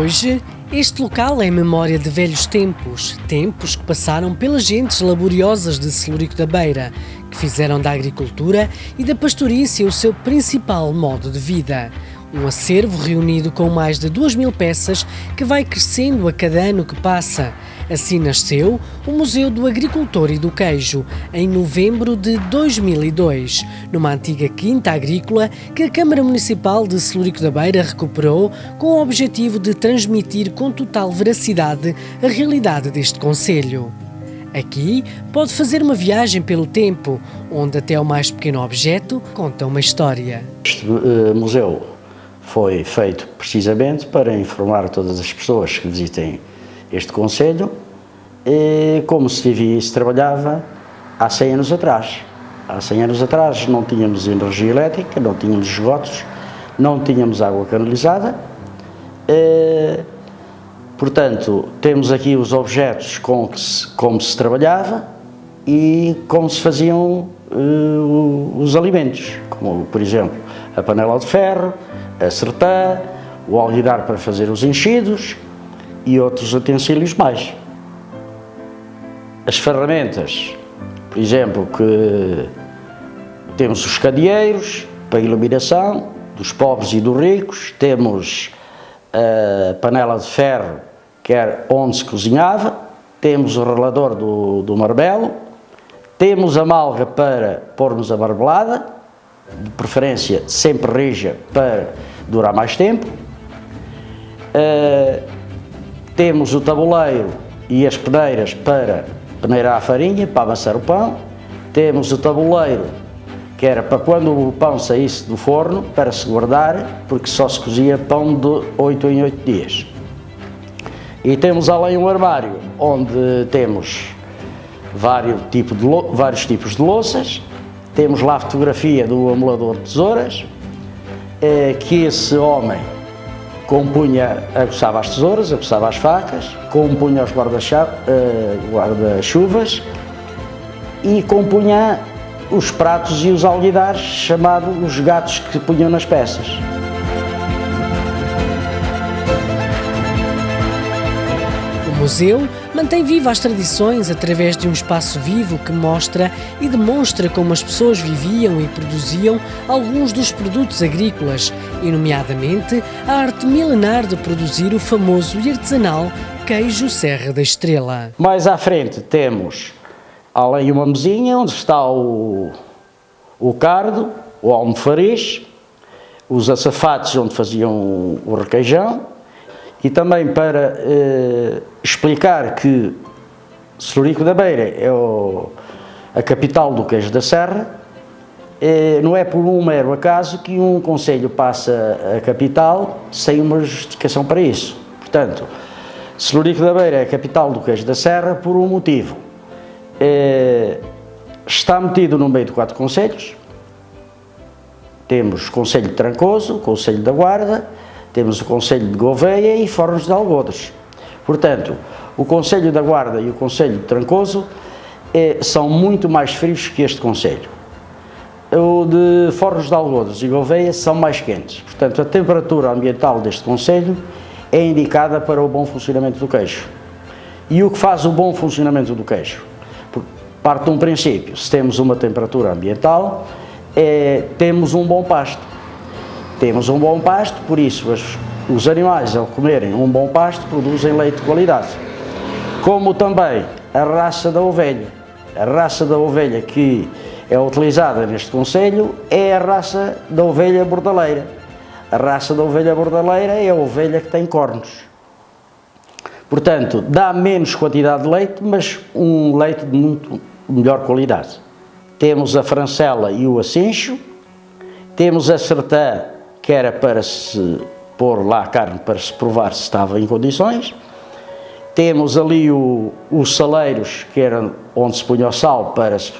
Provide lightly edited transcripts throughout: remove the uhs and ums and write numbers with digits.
Hoje, este local é memória de velhos tempos, tempos que passaram pelas gentes laboriosas de Celurico da Beira, que fizeram da agricultura e da pastorícia o seu principal modo de vida. Um acervo reunido com mais de 2.000 peças que vai crescendo a cada ano que passa. Assim nasceu o Museu do Agricultor e do Queijo, em novembro de 2002, numa antiga quinta agrícola que a Câmara Municipal de Celurico da Beira recuperou com o objetivo de transmitir com total veracidade a realidade deste concelho. Aqui pode fazer uma viagem pelo tempo, onde até o mais pequeno objeto conta uma história. Este museu foi feito precisamente para informar todas as pessoas que visitem este concelho como se vivia e se trabalhava há 100 anos atrás. Há 100 anos atrás não tínhamos energia elétrica, não tínhamos esgotos, não tínhamos água canalizada. Portanto, temos aqui os objetos como se trabalhava e como se faziam os alimentos, como, por exemplo, a panela de ferro, a sertã, o alguidar para fazer os enchidos e outros utensílios mais. As ferramentas, por exemplo, que temos os candeeiros para iluminação, dos pobres e dos ricos, temos a panela de ferro, que era onde se cozinhava, temos o ralador do marmelo, temos a malga para pormos a marmelada, de preferência sempre rija para durar mais tempo. Temos o tabuleiro e as peneiras para peneirar a farinha, para amassar o pão. Temos o tabuleiro, que era para quando o pão saísse do forno, para se guardar, porque só se cozia pão de 8 em 8 dias. E temos além um armário, onde temos vários tipos de louças. Temos lá a fotografia do amolador de tesouras, que esse homem aguçava as tesouras, aguçava as facas, compunha os guarda-chuvas e compunha os pratos e os alguidares, chamados os gatos que punham nas peças. O museu mantém viva as tradições através de um espaço vivo que mostra e demonstra como as pessoas viviam e produziam alguns dos produtos agrícolas, e nomeadamente a arte milenar de produzir o famoso e artesanal queijo Serra da Estrela. Mais à frente temos, além uma mesinha, onde está o cardo, o almofariz, os açafates onde faziam o requeijão. E também para explicar que Celurico da Beira é a capital do queijo da Serra, não é por um mero acaso que um concelho passa a capital sem uma justificação para isso. Portanto, Celurico da Beira é a capital do queijo da Serra por um motivo. Está metido no meio de 4 concelhos. Temos o Concelho de Trancoso, o Concelho da Guarda, temos o Concelho de Gouveia e Fornos de Algodres. Portanto, o Concelho da Guarda e o Concelho de Trancoso são muito mais frios que este concelho. O de Fornos de Algodres e Gouveia são mais quentes. Portanto, a temperatura ambiental deste concelho é indicada para o bom funcionamento do queijo. E o que faz o bom funcionamento do queijo? Parte de um princípio: se temos uma temperatura ambiental, temos um bom pasto. Temos um bom pasto, por isso os animais, ao comerem um bom pasto, produzem leite de qualidade. Como também a raça da ovelha. A raça da ovelha que é utilizada neste concelho é a raça da ovelha bordaleira. A raça da ovelha bordaleira é a ovelha que tem cornos. Portanto, dá menos quantidade de leite, mas um leite de muito melhor qualidade. Temos a francela e o achincho. Temos a sertã, que era para se pôr lá a carne, para se provar se estava em condições. Temos ali os saleiros, que era onde se punha o sal para se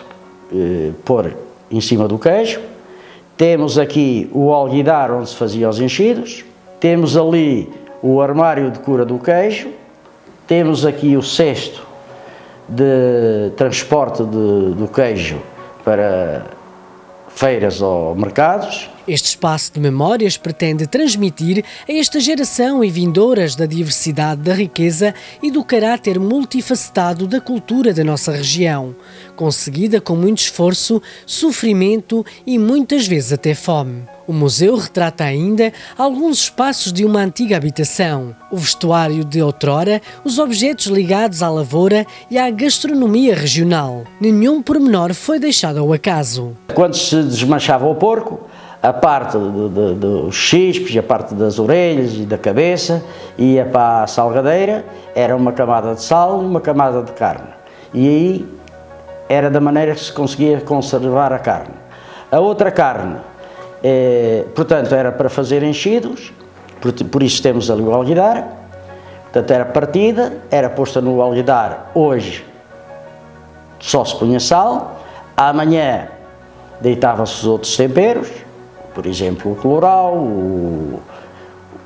pôr em cima do queijo. Temos aqui o alguidar, onde se faziam os enchidos. Temos ali o armário de cura do queijo. Temos aqui o cesto de transporte do queijo para feiras ou mercados. Este espaço de memórias pretende transmitir a esta geração e vindouras da diversidade da riqueza e do caráter multifacetado da cultura da nossa região, conseguida com muito esforço, sofrimento e muitas vezes até fome. O museu retrata ainda alguns espaços de uma antiga habitação, o vestuário de outrora, os objetos ligados à lavoura e à gastronomia regional. Nenhum pormenor foi deixado ao acaso. Quando se desmanchava o porco, a parte dos chispos, a parte das orelhas e da cabeça, ia para a salgadeira, era uma camada de sal e uma camada de carne. E aí era da maneira que se conseguia conservar a carne. A outra carne, portanto, era para fazer enchidos, por isso temos ali o alguidar, portanto era partida, era posta no alguidar, hoje só se punha sal, amanhã deitava-se os outros temperos, por exemplo o colorau, o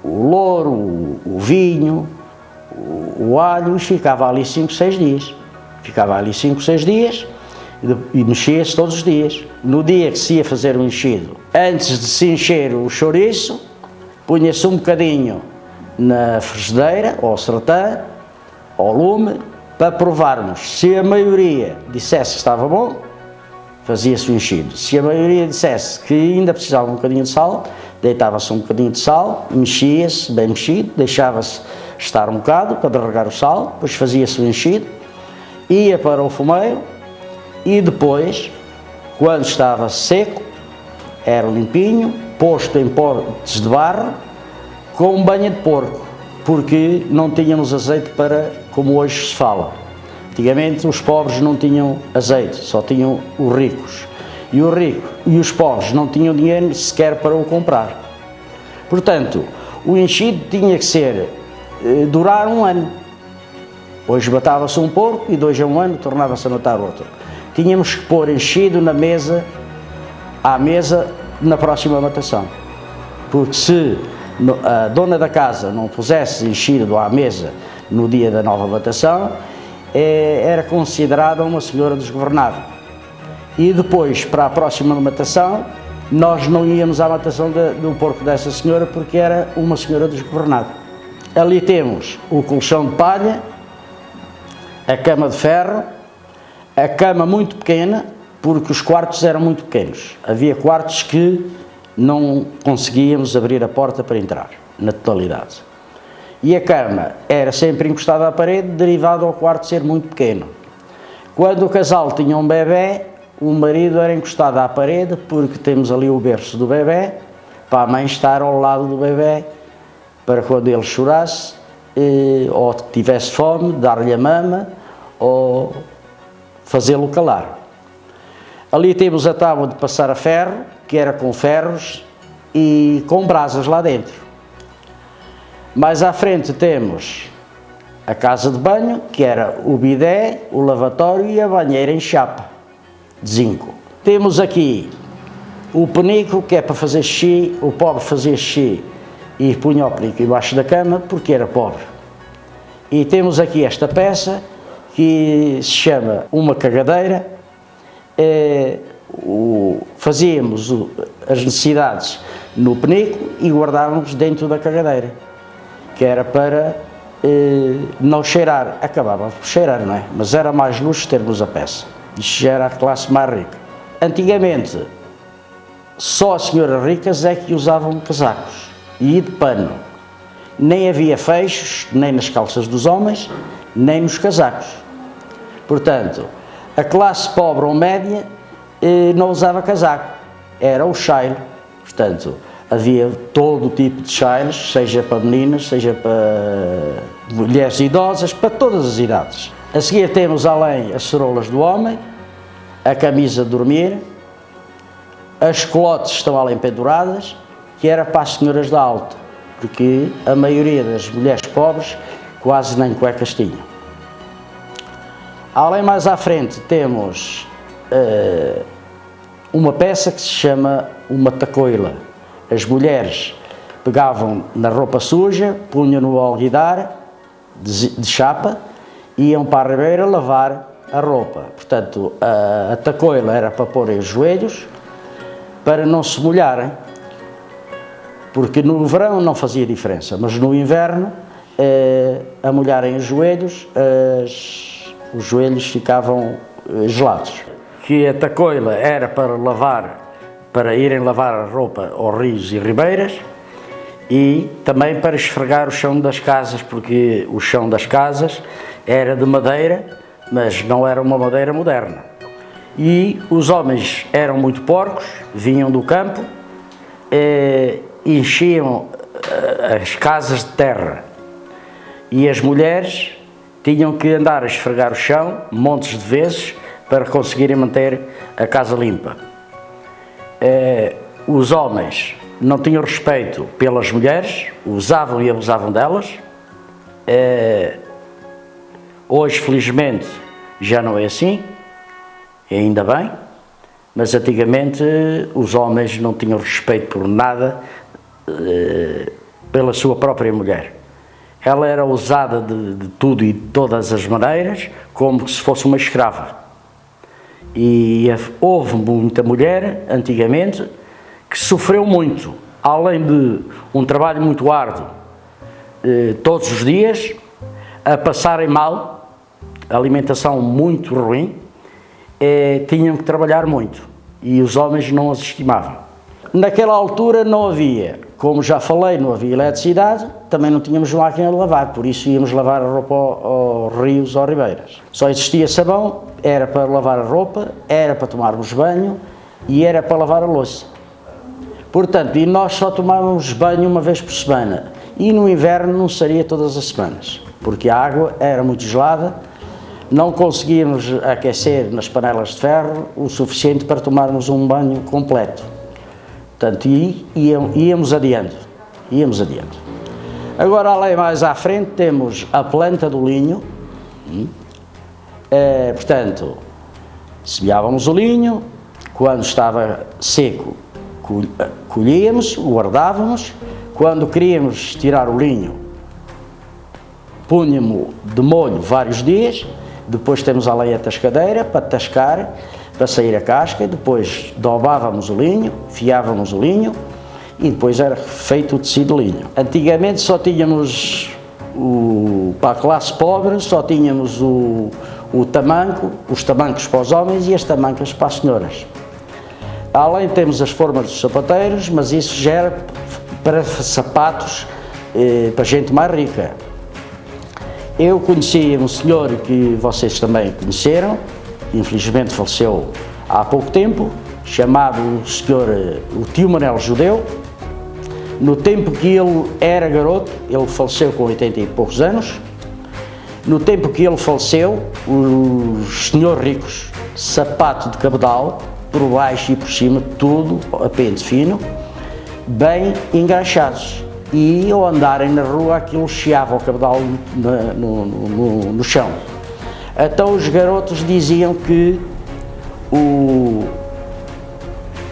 louro, o vinho, o alho, e ficava ali 5, 6 dias. Ficava ali 5, 6 dias e mexia-se todos os dias. No dia que se ia fazer o enchido, antes de se encher o chouriço, punha-se um bocadinho na frigideira, ou sertã, ao lume, para provarmos. Se a maioria dissesse que estava bom, fazia-se o enchido. Se a maioria dissesse que ainda precisava um bocadinho de sal, deitava-se um bocadinho de sal, mexia-se, bem mexido, deixava-se estar um bocado para derregar o sal, depois fazia-se o enchido, ia para o fumeiro e depois, quando estava seco, era limpinho, posto em potes de barro, com banha de porco, porque não tínhamos azeite para, como hoje se fala. Antigamente os pobres não tinham azeite, só tinham os ricos. E os ricos e os pobres não tinham dinheiro sequer para o comprar. Portanto, o enchido tinha que durar um ano. Hoje matava-se um porco e 2 a 1 ano tornava-se a matar outro. Tínhamos que pôr enchido à mesa na próxima matação. Porque se a dona da casa não pusesse enchido à mesa no dia da nova matação, era considerada uma senhora desgovernada. E depois, para a próxima matação, nós não íamos à matação do porco dessa senhora, porque era uma senhora desgovernada. Ali temos o colchão de palha, a cama de ferro, a cama muito pequena, porque os quartos eram muito pequenos. Havia quartos que não conseguíamos abrir a porta para entrar, na totalidade. E a cama era sempre encostada à parede, derivado ao quarto ser muito pequeno. Quando o casal tinha um bebê, o marido era encostado à parede, porque temos ali o berço do bebê, para a mãe estar ao lado do bebê, para quando ele chorasse, ou tivesse fome, dar-lhe a mama, ou fazê-lo calar. Ali temos a tábua de passar a ferro, que era com ferros e com brasas lá dentro. Mais à frente temos a casa de banho, que era o bidé, o lavatório e a banheira em chapa, de zinco. Temos aqui o penico, que é para fazer xixi. O pobre fazia xixi e punha o penico embaixo da cama, porque era pobre. E temos aqui esta peça, que se chama uma cagadeira. Fazíamos as necessidades no penico e guardávamos dentro da cagadeira, que era para não cheirar. Acabava por cheirar, não é? Mas era mais luxo termos a peça. Isto já era a classe mais rica. Antigamente, só as senhoras ricas é que usavam casacos e de pano. Nem havia fechos, nem nas calças dos homens, nem nos casacos. Portanto, a classe pobre ou média não usava casaco, era o chaile. Portanto, havia todo o tipo de chailes, seja para meninas, seja para mulheres idosas, para todas as idades. A seguir temos, além, as ceroulas do homem, a camisa de dormir, as colotes estão além penduradas, que era para as senhoras da alta, porque a maioria das mulheres pobres quase nem cuecas tinham. Além, mais à frente, temos uma peça que se chama uma tacoila. As mulheres pegavam na roupa suja, punham no alguidar de chapa, iam para a ribeira lavar a roupa. Portanto, a tacoila era para pôr os joelhos, para não se molharem. porque no verão não fazia diferença, mas no inverno, a molharem os joelhos, os joelhos ficavam gelados. Que a tacoila era para lavar, para irem lavar a roupa aos rios e ribeiras, e também para esfregar o chão das casas, porque o chão das casas era de madeira, mas não era uma madeira moderna. E os homens eram muito porcos, vinham do campo, enchiam as casas de terra, e as mulheres tinham que andar a esfregar o chão montes de vezes para conseguirem manter a casa limpa. Os homens não tinham respeito pelas mulheres, usavam e abusavam delas. Hoje, felizmente, já não é assim, e ainda bem, mas antigamente os homens não tinham respeito por nada pela sua própria mulher. Ela era usada de tudo e de todas as maneiras, como se fosse uma escrava. E houve muita mulher, antigamente, que sofreu muito, além de um trabalho muito árduo, todos os dias, a passarem mal, alimentação muito ruim, tinham que trabalhar muito, e os homens não as estimavam. Naquela altura não havia, como já falei, não havia eletricidade, também não tínhamos máquina de lavar, por isso íamos lavar a roupa aos rios ou ribeiras. Só existia sabão, era para lavar a roupa, era para tomarmos banho e era para lavar a louça. Portanto, e nós só tomávamos banho uma vez por semana, e no inverno não seria todas as semanas, porque a água era muito gelada, não conseguíamos aquecer nas panelas de ferro o suficiente para tomarmos um banho completo. Portanto, íamos adiante. Agora, além mais à frente, temos a planta do linho. Portanto, semeávamos o linho, quando estava seco, colhíamos, guardávamos. Quando queríamos tirar o linho, punhamos de molho vários dias. Depois temos a lenha tascadeira para tascar, para sair a casca, depois dobávamos o linho, fiávamos o linho e depois era feito o tecido de linho. Antigamente só tínhamos, para a classe pobre, só tínhamos o tamanco, os tamancos para os homens e as tamancas para as senhoras. Além temos as formas dos sapateiros, mas isso já era para sapatos para gente mais rica. Eu conheci um senhor que vocês também conheceram, infelizmente faleceu há pouco tempo, chamado o tio Manel Judeu. No tempo que ele era garoto, ele faleceu com 80 e poucos anos, no tempo que ele faleceu, os senhores ricos, sapato de cabedal, por baixo e por cima, tudo a pente fino, bem engraxados. E ao andarem na rua aquilo chiava o cabedal no chão. Então os garotos diziam que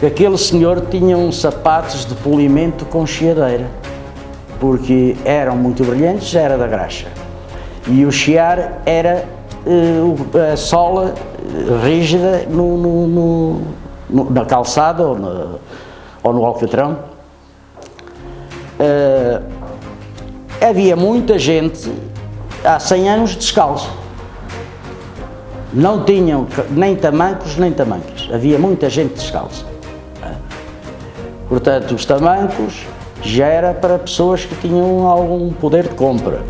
aquele senhor tinha uns sapatos de polimento com chiadeira, porque eram muito brilhantes, era da graxa. E o chiar era a sola rígida na calçada ou no alcatrão. Havia muita gente há 100 anos descalço. Não tinham nem tamancos nem tamancas. Havia muita gente descalça. Portanto, os tamancos já era para pessoas que tinham algum poder de compra.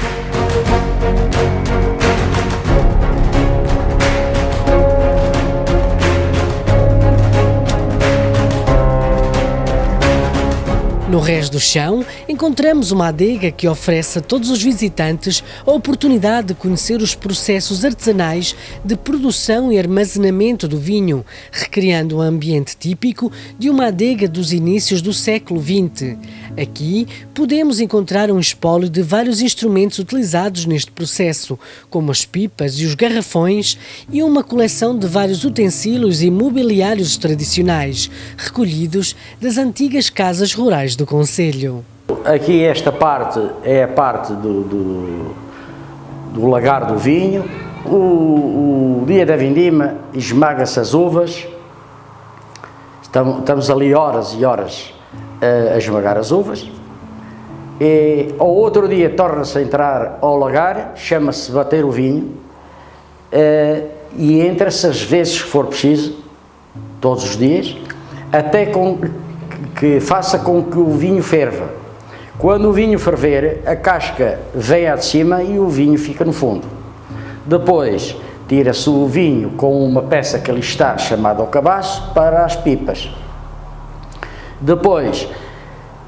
No resto do chão, encontramos uma adega que oferece a todos os visitantes a oportunidade de conhecer os processos artesanais de produção e armazenamento do vinho, recriando um ambiente típico de uma adega dos inícios do século XX. Aqui podemos encontrar um espólio de vários instrumentos utilizados neste processo, como as pipas e os garrafões, e uma coleção de vários utensílios e mobiliários tradicionais, recolhidos das antigas casas rurais do concelho. Aqui esta parte é a parte do lagar do vinho. O dia da vindima esmaga-se as uvas, estamos ali horas e horas a esmagar as uvas, E ao outro dia torna-se a entrar ao lagar, chama-se bater o vinho, e entra-se as vezes que for preciso, todos os dias, até que faça com que o vinho ferva. Quando o vinho ferver, a casca vem à de cima e o vinho fica no fundo. Depois tira-se o vinho com uma peça que ali está, chamada o cabaço, para as pipas. Depois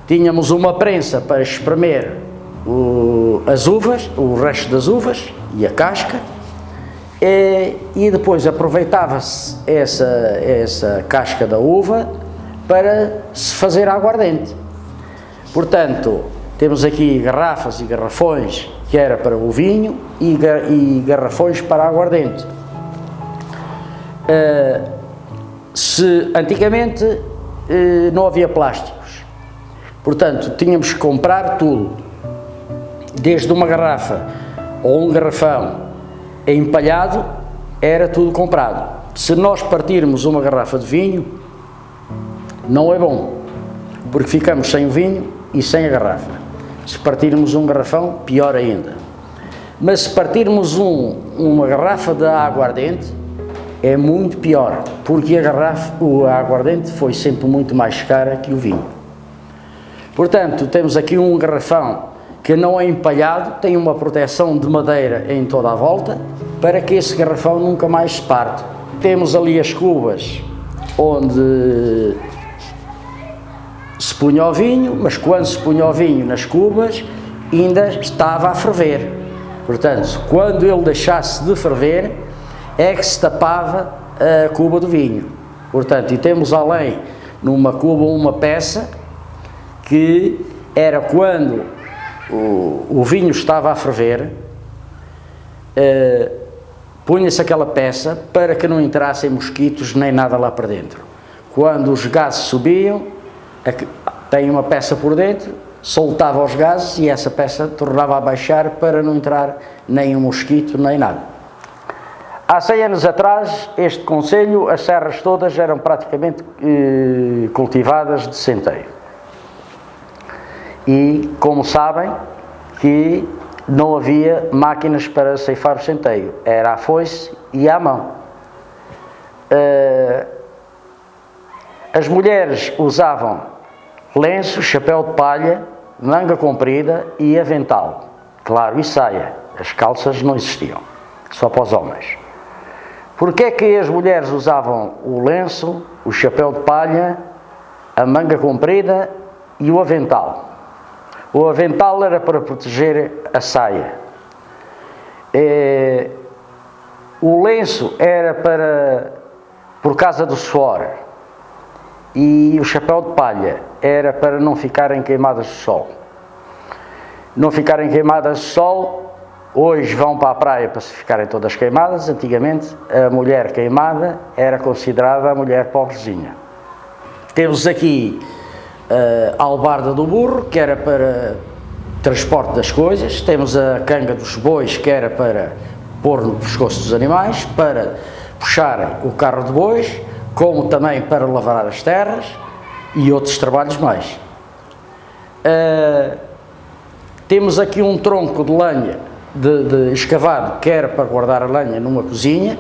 tínhamos uma prensa para espremer as uvas, o resto das uvas e a casca, e depois aproveitava-se essa casca da uva para se fazer aguardente. Portanto, temos aqui garrafas e garrafões que era para o vinho e garrafões para aguardente. Antigamente não havia plásticos, portanto tínhamos que comprar tudo, desde uma garrafa ou um garrafão empalhado, era tudo comprado. Se nós partirmos uma garrafa de vinho, não é bom, porque ficamos sem o vinho e sem a garrafa. Se partirmos um garrafão, pior ainda. Mas se partirmos uma garrafa de aguardente, é muito pior, porque a aguardente foi sempre muito mais cara que o vinho. Portanto, temos aqui um garrafão que não é empalhado, tem uma proteção de madeira em toda a volta, para que esse garrafão nunca mais se parte. Temos ali as cubas onde se punha o vinho, mas quando se punha o vinho nas cubas, ainda estava a ferver. Portanto, quando ele deixasse de ferver, é que se tapava a cuba do vinho. Portanto, e temos além, numa cuba, uma peça, que era quando o vinho estava a ferver, punha-se aquela peça para que não entrassem mosquitos nem nada lá para dentro. Quando os gases subiam, tem uma peça por dentro, soltava os gases e essa peça tornava a baixar para não entrar nem um mosquito nem nada. Há 100 anos atrás, este concelho, as serras todas eram praticamente cultivadas de centeio. E, como sabem, que não havia máquinas para ceifar o centeio, era a foice e à mão. As mulheres usavam lenço, chapéu de palha, manga comprida e avental, claro, e saia. As calças não existiam, só para os homens. Porquê é que as mulheres usavam o lenço, o chapéu de palha, a manga comprida e o avental? O avental era para proteger a saia. O lenço era por causa do suor. E o chapéu de palha era para não ficarem queimadas do sol. Não ficarem queimadas do sol, hoje vão para a praia para se ficarem todas queimadas. Antigamente, a mulher queimada era considerada a mulher pobrezinha. Temos aqui a albarda do burro, que era para transporte das coisas. Temos a canga dos bois, que era para pôr no pescoço dos animais, para puxarem o carro de bois, como também para lavrar as terras e outros trabalhos mais. Temos aqui um tronco de lenha de escavado, que era para guardar a lenha numa cozinha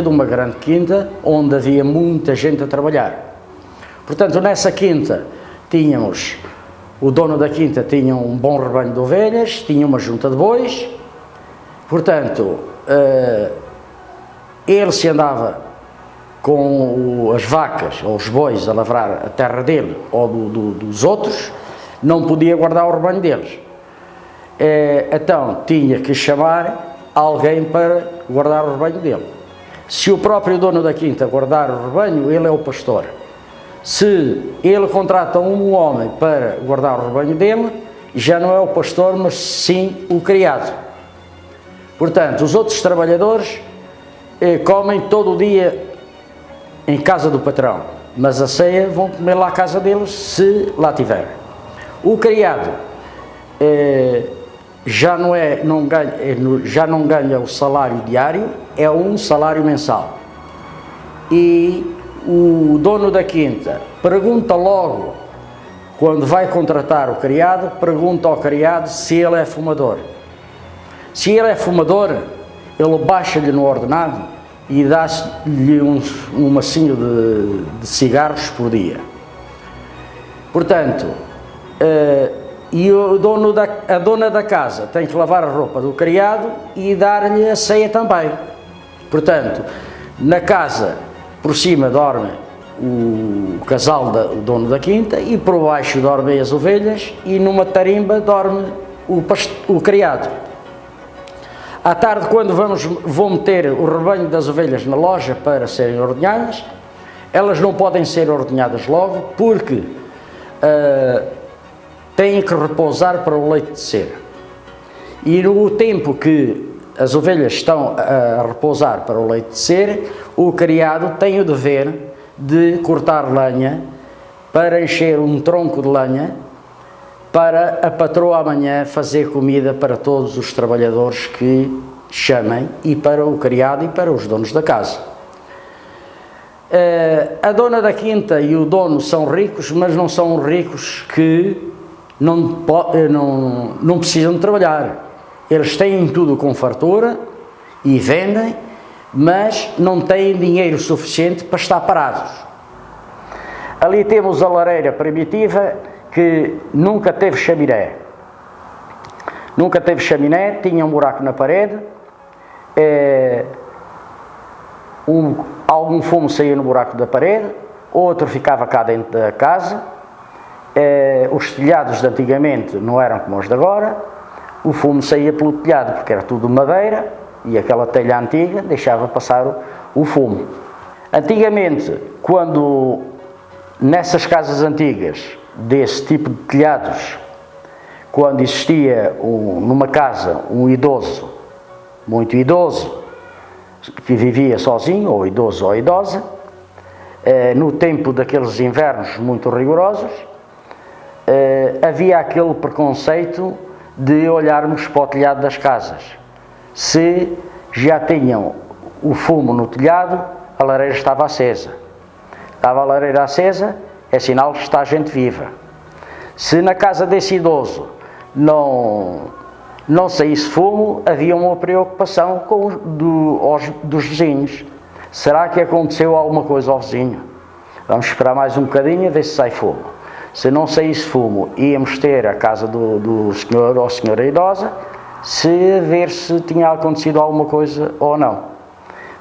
de uma grande quinta, onde havia muita gente a trabalhar. Portanto, nessa quinta tínhamos, o dono da quinta tinha um bom rebanho de ovelhas, tinha uma junta de bois, portanto, ele se andava com as vacas ou os bois a lavrar a terra dele ou dos outros, não podia guardar o rebanho deles. Então tinha que chamar alguém para guardar o rebanho dele. Se o próprio dono da quinta guardar o rebanho, ele é o pastor. Se ele contrata um homem para guardar o rebanho dele, já não é o pastor, mas sim o criado. Portanto, os outros trabalhadores comem todo o dia em casa do patrão, mas a ceia vão comer lá à casa deles, se lá tiver. O criado já não ganha o salário diário, é um salário mensal. E o dono da quinta pergunta logo quando vai contratar o criado, pergunta ao criado se ele é fumador. Se ele é fumador, ele baixa-lhe no ordenado e dá-lhe um macinho de cigarros por dia. Portanto, e a dona da casa tem que lavar a roupa do criado e dar-lhe a ceia também. Portanto, na casa, por cima dorme o casal, o dono da quinta, e por baixo dormem as ovelhas, e numa tarimba dorme o criado. À tarde, quando vou meter o rebanho das ovelhas na loja para serem ordenhadas, elas não podem ser ordenhadas logo, porque têm que repousar para o leite descer. E no tempo que as ovelhas estão a repousar para o leite descer, o criado tem o dever de cortar lenha para encher um tronco de lenha para a patroa amanhã fazer comida para todos os trabalhadores que chamem, e para o criado e para os donos da casa. A dona da quinta e o dono são ricos, mas não são ricos que não precisam de trabalhar. Eles têm tudo com fartura e vendem, mas não têm dinheiro suficiente para estar parados. Ali temos a lareira primitiva, que nunca teve chaminé. Nunca teve chaminé, tinha um buraco na parede, algum fumo saía no buraco da parede, outro ficava cá dentro da casa. Os telhados de antigamente não eram como os de agora, o fumo saía pelo telhado, porque era tudo madeira, e aquela telha antiga deixava passar o fumo. Antigamente, quando nessas casas antigas, desse tipo de telhados, quando existia numa casa um idoso, muito idoso, que vivia sozinho, ou idoso ou idosa, no tempo daqueles invernos muito rigorosos, havia aquele preconceito de olharmos para o telhado das casas. Se já tinham o fumo no telhado, a lareira estava acesa. Estava a lareira acesa, é sinal que está gente viva. Se na casa desse idoso não saísse fumo, havia uma preocupação dos vizinhos. Será que aconteceu alguma coisa ao vizinho? Vamos esperar mais um bocadinho a ver se sai fumo. Se não saísse fumo, íamos ter a casa do senhor ou senhora idosa, ver se tinha acontecido alguma coisa ou não.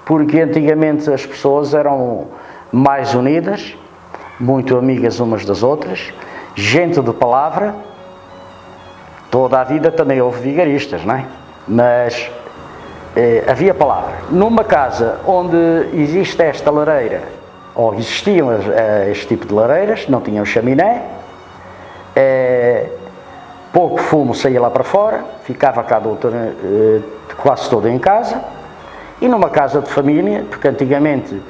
Porque antigamente as pessoas eram mais unidas, muito amigas umas das outras, gente de palavra. Toda a vida também houve vigaristas, não é? Mas havia palavra. Numa casa onde existe esta lareira, ou existiam este tipo de lareiras, não tinham chaminé, pouco fumo saía lá para fora, ficava cá quase todo em casa, e numa casa de família, porque antigamente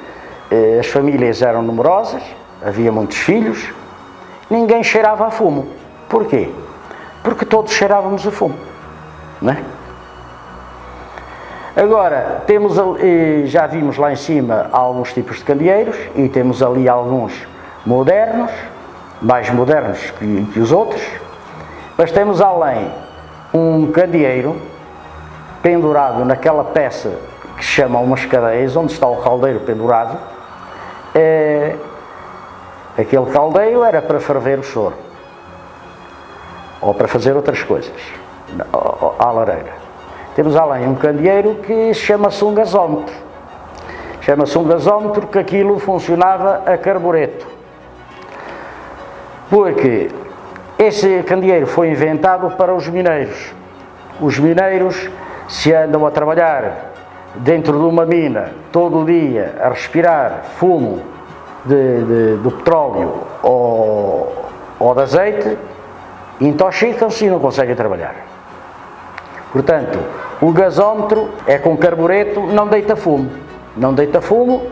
as famílias eram numerosas, havia muitos filhos, ninguém cheirava a fumo. Porquê? Porque todos cheirávamos a fumo, não é? Agora, já vimos lá em cima alguns tipos de candeeiros, e temos ali alguns modernos, mais modernos que os outros, mas temos além um candeeiro pendurado naquela peça que se chama umas cadeias, onde está o caldeiro pendurado. Aquele caldeiro era para ferver o choro, ou para fazer outras coisas, à lareira. Temos além um candeeiro que chama-se um gasómetro. Chama-se um gasómetro, que aquilo funcionava a carbureto. Porque esse candeeiro foi inventado para os mineiros. Os mineiros, se andam a trabalhar dentro de uma mina todo o dia, a respirar fumo do petróleo ou de azeite, intoxicam-se e não conseguem trabalhar. Portanto, o gasómetro é com carbureto, não deita fumo. Não deita fumo,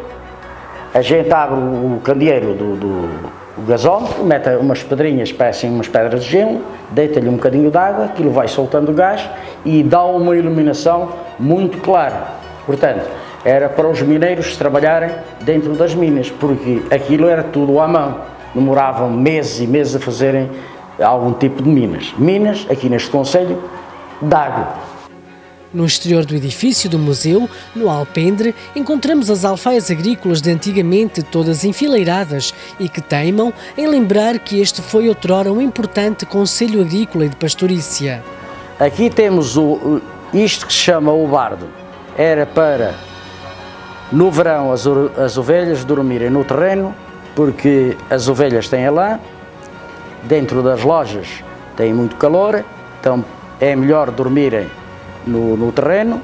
a gente abre o candeeiro do gasómetro, mete umas pedrinhas, parecem umas pedras de gelo, deita-lhe um bocadinho de água, aquilo vai soltando gás e dá uma iluminação muito clara. Portanto, era para os mineiros trabalharem dentro das minas, porque aquilo era tudo à mão. demoravam meses e meses a fazerem algum tipo de minas. Minas, aqui neste concelho, de água. No exterior do edifício do museu, no alpendre, encontramos as alfaias agrícolas de antigamente, todas enfileiradas e que teimam em lembrar que este foi outrora um importante concelho agrícola e de pastorícia. Aqui temos isto que se chama o bardo. Era para, no verão, as ovelhas dormirem no terreno, porque as ovelhas têm a lã, dentro das lojas tem muito calor, então é melhor dormirem no terreno.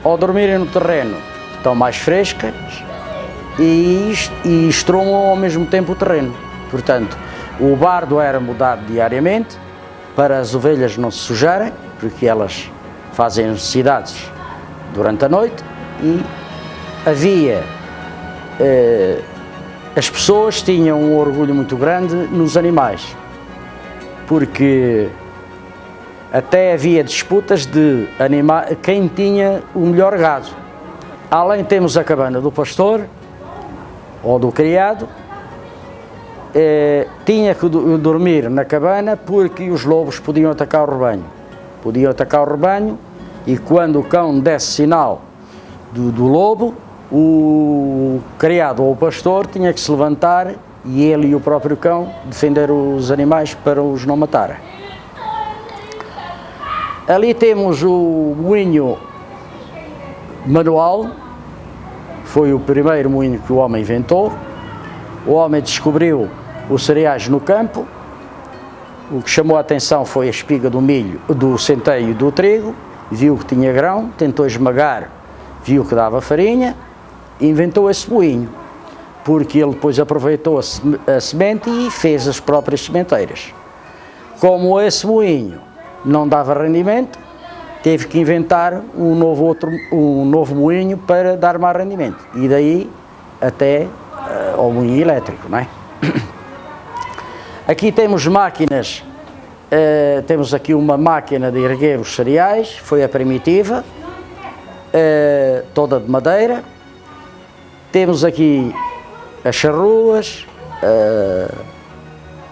Ao dormirem no terreno estão mais frescas e estrumam ao mesmo tempo o terreno. Portanto, o bardo era mudado diariamente para as ovelhas não se sujarem, porque elas fazem necessidades durante a noite, e havia, as pessoas tinham um orgulho muito grande nos animais, porque até havia disputas de quem tinha o melhor gado. Além temos a cabana do pastor, ou do criado, tinha que dormir na cabana porque os lobos podiam atacar o rebanho. Podiam atacar o rebanho e quando o cão desse sinal do lobo, o criado ou o pastor tinha que se levantar e ele e o próprio cão defender os animais para os não matarem. Ali temos o moinho manual, foi o primeiro moinho que o homem inventou. O homem descobriu os cereais no campo, o que chamou a atenção foi a espiga do milho, do centeio e do trigo, viu que tinha grão, tentou esmagar, viu que dava farinha, e inventou esse moinho, porque ele depois aproveitou a semente e fez as próprias sementeiras. Como esse moinho não dava rendimento, teve que inventar um novo moinho para dar mais rendimento, e daí até ao moinho elétrico, não é? Aqui temos máquinas, temos aqui uma máquina de erguer os cereais, foi a primitiva, toda de madeira. Temos aqui as charruas,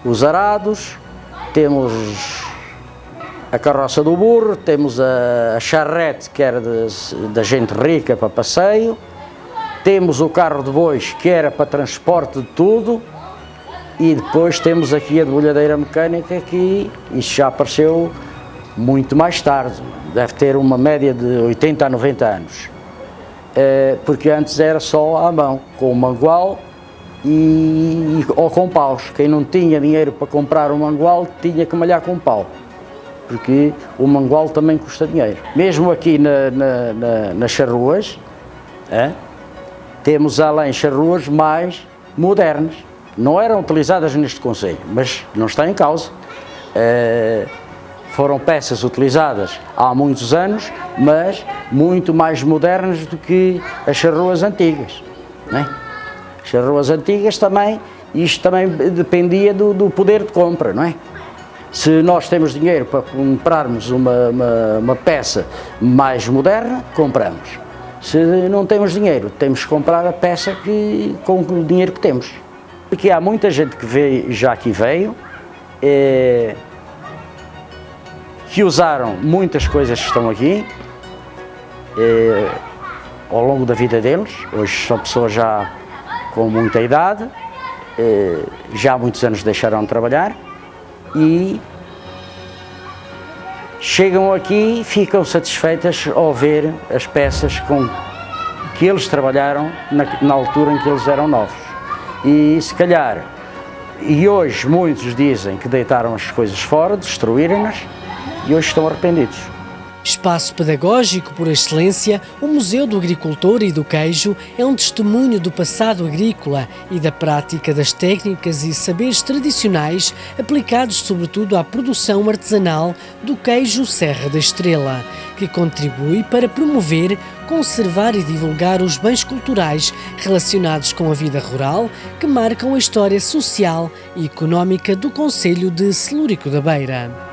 os arados, temos a carroça do burro, temos a charrete que era da gente rica para passeio, temos o carro de bois que era para transporte de tudo, e depois temos aqui a debulhadeira mecânica, que isso já apareceu muito mais tarde, deve ter uma média de 80 a 90 anos, porque antes era só à mão, com o mangual ou com paus. Quem não tinha dinheiro para comprar um mangual tinha que malhar com pau, porque o mangual também custa dinheiro. Mesmo aqui nas charruas, temos além charruas mais modernas, não eram utilizadas neste concelho, mas não está em causa. Foram peças utilizadas há muitos anos, mas muito mais modernas do que as charruas antigas, não é? As charruas antigas também, isto também dependia do poder de compra, não é? Se nós temos dinheiro para comprarmos uma peça mais moderna, compramos. Se não temos dinheiro, temos que comprar a peça com o dinheiro que temos. Porque há muita gente que já aqui veio, que usaram muitas coisas que estão aqui ao longo da vida deles. Hoje são pessoas já com muita idade, já há muitos anos deixaram de trabalhar e chegam aqui e ficam satisfeitas ao ver as peças com que eles trabalharam na altura em que eles eram novos. E se calhar, e hoje muitos dizem que deitaram as coisas fora, destruíram-nas, e hoje estão arrependidos. Espaço pedagógico por excelência, o Museu do Agricultor e do Queijo é um testemunho do passado agrícola e da prática das técnicas e saberes tradicionais aplicados sobretudo à produção artesanal do queijo Serra da Estrela, que contribui para promover, conservar e divulgar os bens culturais relacionados com a vida rural que marcam a história social e económica do concelho de Celúrico da Beira.